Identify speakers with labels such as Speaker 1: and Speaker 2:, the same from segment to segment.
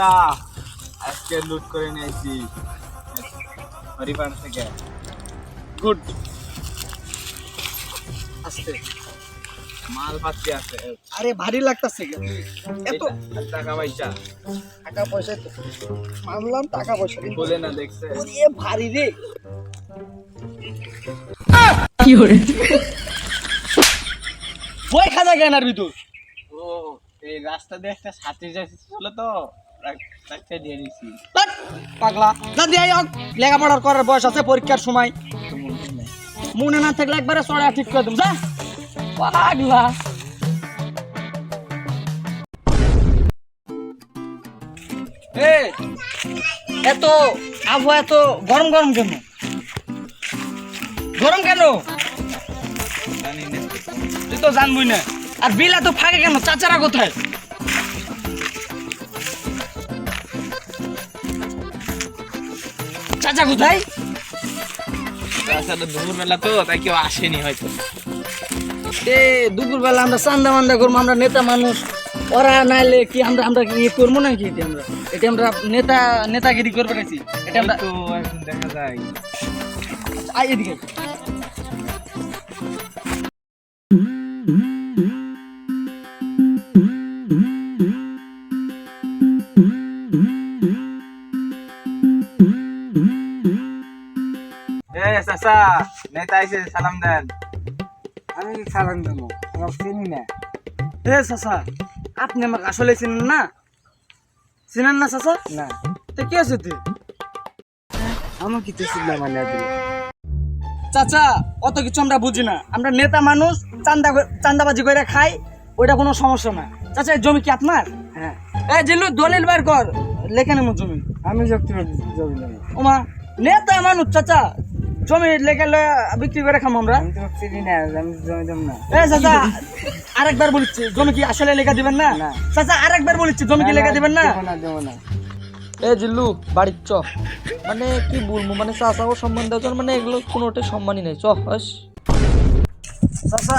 Speaker 1: চাচা আজকে লুট করে নিয়েছি হরিপান থেকে। গুড,
Speaker 2: আস্তে
Speaker 1: মাল পাচ্ছি আছে।
Speaker 2: আরে ভারী লাগতাছে এত
Speaker 1: টাকা পয়সা
Speaker 2: টাকা পয়সা তো মানলাম, টাকা পয়সা
Speaker 1: বলে না দেখছে।
Speaker 2: এ ভারী রে।
Speaker 3: কি হরে
Speaker 2: বই খাজা কেনার ভিতর
Speaker 1: ও এই রাস্তা দিয়ে একটা ছাত্রী যাচ্ছিল তো, তাকে দিয়ে দিছি।
Speaker 2: বাট, পাগলা যা দিয়ে হোক, লেখাপড়ার করার বয়স আছে, পরীক্ষার সময় মনে না থাকলে একবারে চড়া ঠিক করে দেব। যা পাগলা। এত আবহাওয়া এত গরম গরম কেন? গরম কেন
Speaker 1: জানি না।
Speaker 2: তুই তো জানবই না। আর বিল এত ফাঁকে কেন? চাচারা কোথায়? চাচা কোথায়?
Speaker 1: রাস্তাটা দুপুরবেলা তো, তাই কেউ আসেনি হয়তো।
Speaker 2: দুপুরবেলা আমরা চান্দা মান্দা করবো, আমরা নেতা মানুষ। ওরা নাইলে কি আমরা আমরা কি করবো নাকি? এটা আমরা নেতাগিরি করবো নাকি? এটা আমরা
Speaker 1: তো এখন দেখা যায়।
Speaker 2: আয় এদিকে।
Speaker 1: চাচা নেতা আইছে, সালাম দেন।
Speaker 2: আমি সালাম দেবো, আমার চিনি না। চাচা, আপনি আমাকে আসলে চিনেন না? চিনেন না চাচা? না। তো কি আছে তুই? আমার কি চিনলাম মানে? চাচা অত কিছু আমরা বুঝি না, আমরা নেতা মানুষ, চান্দাবাজি করে খাই, ওইটা কোনো সমস্যা না। চাচা এই জমি কি আপনার? হ্যাঁ। এই জিল্লু দলিল বের কর, লেখে নেব জমি। আমি জমি নেব। ওমা নেতা মানুষ চাচা, জমি লেখে বিক্রি করে খাম আমরা। আমি তো চিনি না, আমি জমি দেব না। চাচা আরেকবার বলছি, জমি কি আসলে লেখা দিবেন না? চাচা আরেকবার বলছি, জমি কি লেখা দিবেন না? দেব না।
Speaker 3: এ জিল্লু বাড়ির চ, মানে কি বলবো, মানে চাচাও সম্মান দেওয়ার, মানে এগুলো কোনোটাই সম্মানই নেই। চ হাস
Speaker 2: চাচা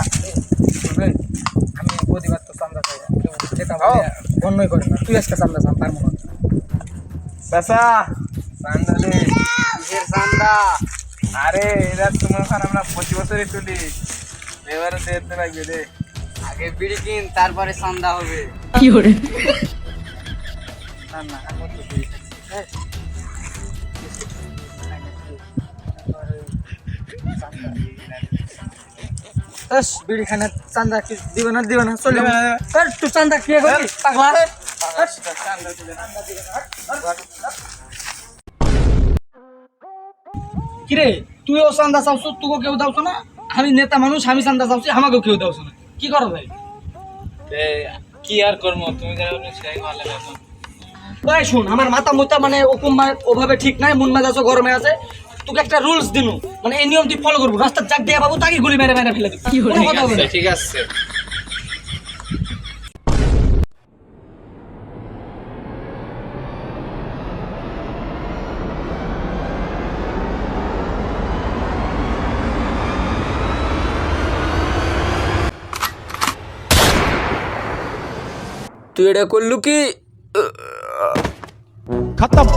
Speaker 2: আমি প্রতিবাদ তো চান্দা চাই, যেটা বন্ধই করে না। তুই আজকে চান্দা চান, তার মনে
Speaker 1: চাচা চান্দা দে। কিসের চান্দা? আরে এরা তোমার আমরা প্রতি বছরই তুলি, এবারে দেখতে লাগবে রে। আগে বিড়ি কিন, তারপরে চান্দা হবে।
Speaker 3: কি হরে
Speaker 1: না না, এখন তো বিড়ি খাচ্ছি।
Speaker 2: বিড়ি খানা চান্দা কি দিবে না? দিবে না, চলবে না। তুই চান্দা খেয়ে করবি পাগলা? কিরে তুইও চান্দা চাওছ, তোকে কেউ দাওছ না? আমি নেতা মানুষ, আমি চান্দা চাওছি, আমাকেও কেউ দাওছ না। কি করো ভাই?
Speaker 1: কি আর করবো, তুমি যারা সেটাই ভালো লাগবে।
Speaker 2: ভাই শুন, আমার মাথা মুতা মানে ওরকম ওভাবে ঠিক নাই, মন মেজাজ গরমে আছে। তোকে একটা রুলস দিনু, মানে এই নিয়ম তুই ফলো করবো। রাস্তার চাক দিয়ে বাবু তাকে গুলি মেরে মেরে ফেলে দিবি। কোনো কথা হবে না।
Speaker 1: ঠিক আছে।
Speaker 3: তুই এটা করলু কি?
Speaker 4: खत्म।